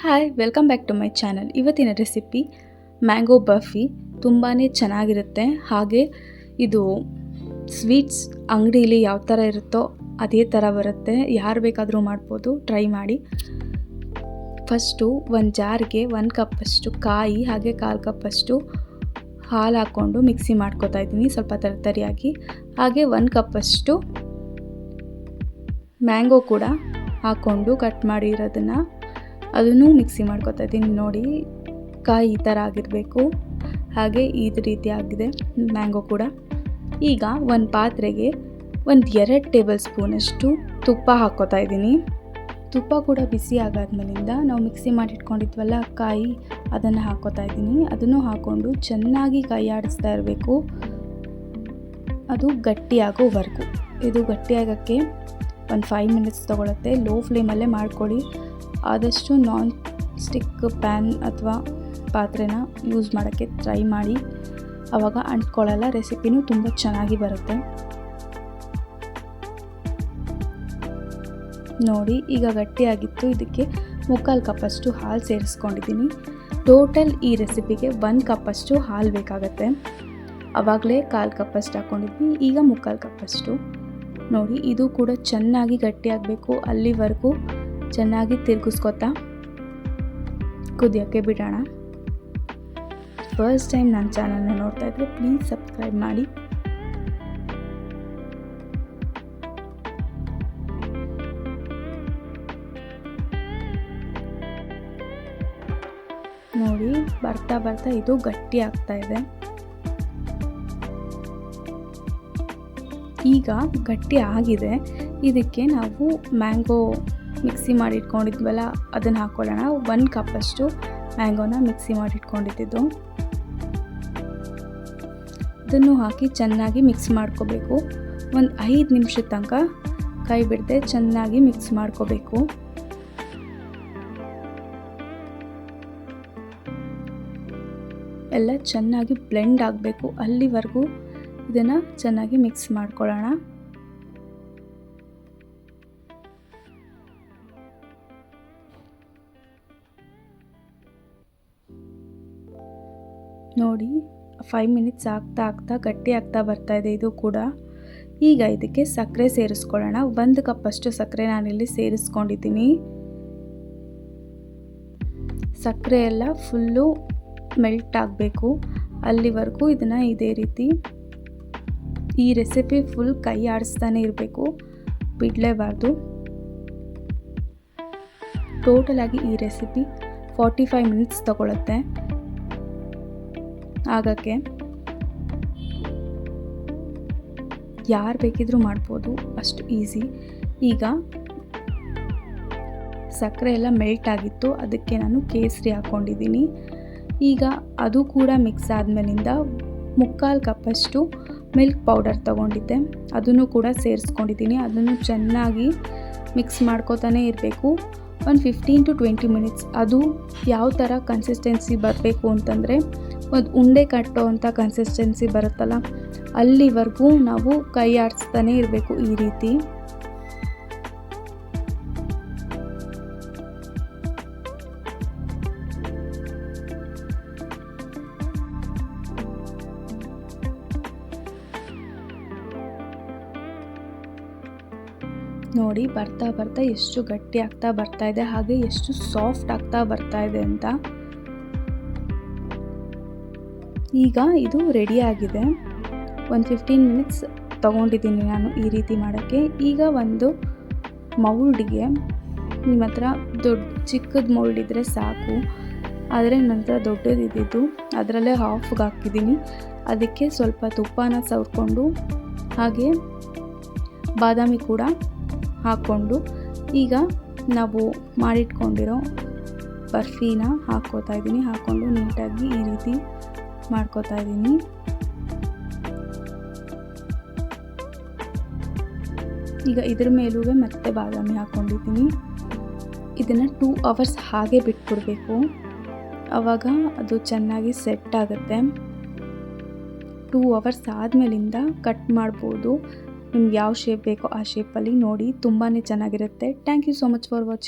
Hi welcome back to my channel. ಇವತ್ತಿನ recipe mango barfi. ತುಂಬಾ ಚೆನ್ನಾಗಿರುತ್ತೆ. ಹಾಗೆ ಇದು ಸ್ವೀಟ್ಸ್ ಅಂಗಡಿಯಲ್ಲಿ ಯಾವ ಥರ ಇರುತ್ತೋ ಅದೇ ಥರ ಬರುತ್ತೆ. ಯಾರು ಬೇಕಾದರೂ ಮಾಡ್ಬೋದು, ಟ್ರೈ ಮಾಡಿ. ಫಸ್ಟು ಒಂದು ಜಾರ್ಗೆ 1 ಕಪ್ಪಷ್ಟು ಕಾಯಿ ಹಾಗೆ 1/4 ಕಪ್ಪಷ್ಟು ಹಾಲು ಹಾಕ್ಕೊಂಡು ಮಿಕ್ಸಿ ಮಾಡ್ಕೊತಾ ಇದ್ದೀನಿ, ಸ್ವಲ್ಪ ತರಿಯಾಗಿ. ಹಾಗೆ 1 ಕಪ್ಪಷ್ಟು ಮ್ಯಾಂಗೋ ಕೂಡ ಹಾಕ್ಕೊಂಡು ಕಟ್ ಮಾಡಿರೋದನ್ನು ಅದನ್ನು ಮಿಕ್ಸಿ ಮಾಡ್ಕೊತಾ ಇದ್ದೀನಿ. ನೋಡಿ, ಕಾಯಿ ಈ ಥರ ಆಗಿರಬೇಕು. ಹಾಗೆ ಇದು ರೀತಿ ಆಗಿದೆ ಮ್ಯಾಂಗೋ ಕೂಡ. ಈಗ ಒಂದು ಪಾತ್ರೆಗೆ 2 ಟೇಬಲ್ ಸ್ಪೂನಷ್ಟು ತುಪ್ಪ ಹಾಕ್ಕೋತಾ ಇದ್ದೀನಿ. ತುಪ್ಪ ಕೂಡ ಬಿಸಿ ಆಗಾದ್ಮೇಲಿಂದ ನಾವು ಮಿಕ್ಸಿ ಮಾಡಿಟ್ಕೊಂಡಿದ್ವಲ್ಲ ಕಾಯಿ, ಅದನ್ನು ಹಾಕ್ಕೋತಾ ಇದ್ದೀನಿ. ಅದನ್ನು ಹಾಕ್ಕೊಂಡು ಚೆನ್ನಾಗಿ ಕೈ ಆಡಿಸ್ತಾ ಇರಬೇಕು, ಅದು ಗಟ್ಟಿಯಾಗೋವರೆಗೂ. ಇದು ಗಟ್ಟಿಯಾಗೋಕ್ಕೆ ಒಂದು 5 ಮಿನಿಟ್ಸ್ ತೊಗೊಳುತ್ತೆ. ಲೋ ಫ್ಲೇಮಲ್ಲೇ ಮಾಡ್ಕೊಳ್ಳಿ. ಆದಷ್ಟು ನಾನ್ ಸ್ಟಿಕ್ ಪ್ಯಾನ್ ಅಥವಾ ಪಾತ್ರೆನ ಯೂಸ್ ಮಾಡೋಕ್ಕೆ ಟ್ರೈ ಮಾಡಿ, ಆವಾಗ ಅಂಟ್ಕೊಳ್ಳಲ್ಲ. ರೆಸಿಪಿನೂ ತುಂಬ ಚೆನ್ನಾಗಿ ಬರುತ್ತೆ. ನೋಡಿ, ಈಗ ಗಟ್ಟಿಯಾಗಿತ್ತು. ಇದಕ್ಕೆ 3/4 ಕಪ್ಪಷ್ಟು ಹಾಲು ಸೇರಿಸ್ಕೊಂಡಿದ್ದೀನಿ. ಟೋಟಲ್ ಈ ರೆಸಿಪಿಗೆ 1 ಕಪ್ಪಷ್ಟು ಹಾಲು ಬೇಕಾಗತ್ತೆ. ಆವಾಗಲೇ 1/4 ಕಪ್ಪಷ್ಟು ಹಾಕ್ಕೊಂಡಿದ್ವಿ, ಈಗ 3/4 ಕಪ್ಪಷ್ಟು. ನೋಡಿ, ಇದು ಕೂಡ ಚೆನ್ನಾಗಿ ಗಟ್ಟಿಯಾಗಬೇಕು. ಅಲ್ಲಿವರೆಗೂ ಚೆನ್ನಾಗಿ ತಿರುಗಿಸ್ಕೊತಾ ಕುದಿಯೋಕ್ಕೆ ಬಿಡೋಣ. ಫಸ್ಟ್ ಟೈಮ್ ನನ್ನ ಚಾನಲ್ನ ನೋಡ್ತಾ ಇದ್ದರೆ ಪ್ಲೀಸ್ ಸಬ್ಸ್ಕ್ರೈಬ್ ಮಾಡಿ. ನೋಡಿ, ಬರ್ತಾ ಬರ್ತಾ ಇದು ಗಟ್ಟಿ ಆಗ್ತಾ ಇದೆ. ಈಗ ಗಟ್ಟಿ ಆಗಿದೆ. ಇದಕ್ಕೆ ನಾವು ಮ್ಯಾಂಗೋ ಮಿಕ್ಸಿ ಮಾಡಿಟ್ಕೊಂಡಿದ್ವಲ್ಲ ಅದನ್ನು ಹಾಕ್ಕೊಳ್ಳೋಣ. 1 ಕಪ್ಪಷ್ಟು ಮ್ಯಾಂಗೋನ ಮಿಕ್ಸಿ ಮಾಡಿಟ್ಕೊಂಡಿದ್ದು, ಅದನ್ನು ಹಾಕಿ ಚೆನ್ನಾಗಿ ಮಿಕ್ಸ್ ಮಾಡ್ಕೋಬೇಕು. ಒಂದು 5 ನಿಮಿಷದ ತನಕ ಕೈ ಬಿಡದೆ ಚೆನ್ನಾಗಿ ಮಿಕ್ಸ್ ಮಾಡ್ಕೋಬೇಕು. ಎಲ್ಲ ಚೆನ್ನಾಗಿ ಬ್ಲೆಂಡ್ ಆಗಬೇಕು. ಅಲ್ಲಿವರೆಗೂ ಇದನ್ನು ಚೆನ್ನಾಗಿ ಮಿಕ್ಸ್ ಮಾಡ್ಕೊಳ್ಳೋಣ. ನೋಡಿ, 5 ಮಿನಿಟ್ಸ್ ಆಗ್ತಾ ಗಟ್ಟಿ ಆಗ್ತಾ ಬರ್ತಾ ಇದೆ ಇದು ಕೂಡ. ಈಗ ಇದಕ್ಕೆ ಸಕ್ಕರೆ ಸೇರಿಸ್ಕೊಳ್ಳೋಣ. 1 ಕಪ್ಪಷ್ಟು ಸಕ್ಕರೆ ನಾನಿಲ್ಲಿ ಸೇರಿಸ್ಕೊಂಡಿದ್ದೀನಿ. ಸಕ್ಕರೆ ಎಲ್ಲ ಫುಲ್ಲು ಮೆಲ್ಟ್ ಆಗಬೇಕು. ಅಲ್ಲಿವರೆಗೂ ಇದನ್ನು ಇದೇ ರೀತಿ, ಈ ರೆಸಿಪಿ ಫುಲ್ ಕೈ ಆಡಿಸ್ತಾನೆ ಇರಬೇಕು, ಬಿಡಲೇಬಾರ್ದು. ಟೋಟಲಾಗಿ ಈ ರೆಸಿಪಿ 45 ಮಿನಿಟ್ಸ್ ತಗೊಳುತ್ತೆ ಆಗೋಕ್ಕೆ. ಯಾರು ಬೇಕಿದ್ರೂ ಮಾಡ್ಬೋದು, ಅಷ್ಟು ಈಸಿ. ಈಗ ಸಕ್ಕರೆ ಎಲ್ಲ ಮೆಲ್ಟ್ ಆಗಿತ್ತು, ಅದಕ್ಕೆ ನಾನು ಕೇಸರಿ ಹಾಕ್ಕೊಂಡಿದ್ದೀನಿ. ಈಗ ಅದು ಕೂಡ ಮಿಕ್ಸ್ ಆದಮೇಲಿಂದ 3/4 ಕಪ್ಪಷ್ಟು ಮಿಲ್ಕ್ ಪೌಡರ್ ತೊಗೊಂಡಿದ್ದೆ, ಅದನ್ನು ಕೂಡ ಸೇರಿಸ್ಕೊಂಡಿದ್ದೀನಿ. ಅದನ್ನು ಚೆನ್ನಾಗಿ ಮಿಕ್ಸ್ ಮಾಡ್ಕೋತಾನೆ ಇರಬೇಕು. ಒಂದು 15 to 20 ಮಿನಿಟ್ಸ್. ಅದು ಯಾವ ಥರ ಕನ್ಸಿಸ್ಟೆನ್ಸಿ ಬರಬೇಕು ಅಂತಂದರೆ, ಒಂದು ಉಂಡೆ ಕಟ್ಟೋ ಅಂಥ ಕನ್ಸಿಸ್ಟೆನ್ಸಿ ಬರುತ್ತಲ್ಲ, ಅಲ್ಲಿವರೆಗೂ ನಾವು ಕೈ ಆಡಿಸ್ತಾನೆ ಇರಬೇಕು ಈ ರೀತಿ. ನೋಡಿ, ಬರ್ತಾ ಬರ್ತಾ ಎಷ್ಟು ಗಟ್ಟಿ ಆಗ್ತಾ ಬರ್ತಾ ಇದೆ, ಹಾಗೆ ಎಷ್ಟು ಸಾಫ್ಟ್ ಆಗ್ತಾ ಬರ್ತಾ ಇದೆ ಅಂತ. ಈಗ ಇದು ರೆಡಿ ಆಗಿದೆ. ಒಂದು 15 ಮಿನಿಟ್ಸ್ ತೊಗೊಂಡಿದ್ದೀನಿ ನಾನು ಈ ರೀತಿ ಮಾಡೋಕ್ಕೆ. ಈಗ ಒಂದು ಮೌಲ್ಡ್ಗೆ, ನಿಮ್ಮ ಹತ್ರ ಚಿಕ್ಕದ ಮೌಲ್ಡ್ ಇದ್ದರೆ ಸಾಕು, ಆದರೆ ನಂತರ ದೊಡ್ಡದಿದ್ದು ಅದರಲ್ಲೇ ಹಾಫ್ಗೆ ಹಾಕಿದ್ದೀನಿ. ಅದಕ್ಕೆ ಸ್ವಲ್ಪ ತುಪ್ಪನ ಸವರ್ಕೊಂಡು ಹಾಗೆ ಬಾದಾಮಿ ಕೂಡ ಹಾಕ್ಕೊಂಡು, ಈಗ ನಾವು ಮಾಡಿಟ್ಕೊಂಡಿರೋ ಬರ್ಫಿನ ಹಾಕ್ಕೋತಾ ಇದ್ದೀನಿ. ಹಾಕ್ಕೊಂಡು ನೀಟಾಗಿ ಈ ರೀತಿ ಮಾಡ್ಕೋತಾ ಇದ್ದೀನಿ. ಈಗ ಇದ್ರ ಮೇಲೂ ಮತ್ತೆ ಬಾದಾಮಿ ಹಾಕ್ಕೊಂಡಿದ್ದೀನಿ. ಇದನ್ನು 2 ಅವರ್ಸ್ ಹಾಗೆ ಬಿಟ್ಬಿಡಬೇಕು, ಆವಾಗ ಅದು ಚೆನ್ನಾಗಿ ಸೆಟ್ ಆಗುತ್ತೆ. 2 ಅವರ್ಸ್ ಆದಮೇಲಿಂದ ಕಟ್ ಮಾಡ್ಬೋದು. ನಿಮ್ಗೆ ಯಾವ ಶೇಪ್ ಬೇಕೋ ಆ ಶೇಪಲ್ಲಿ. ನೋಡಿ, ತುಂಬಾ ಚೆನ್ನಾಗಿರುತ್ತೆ. Thank you so much for watching.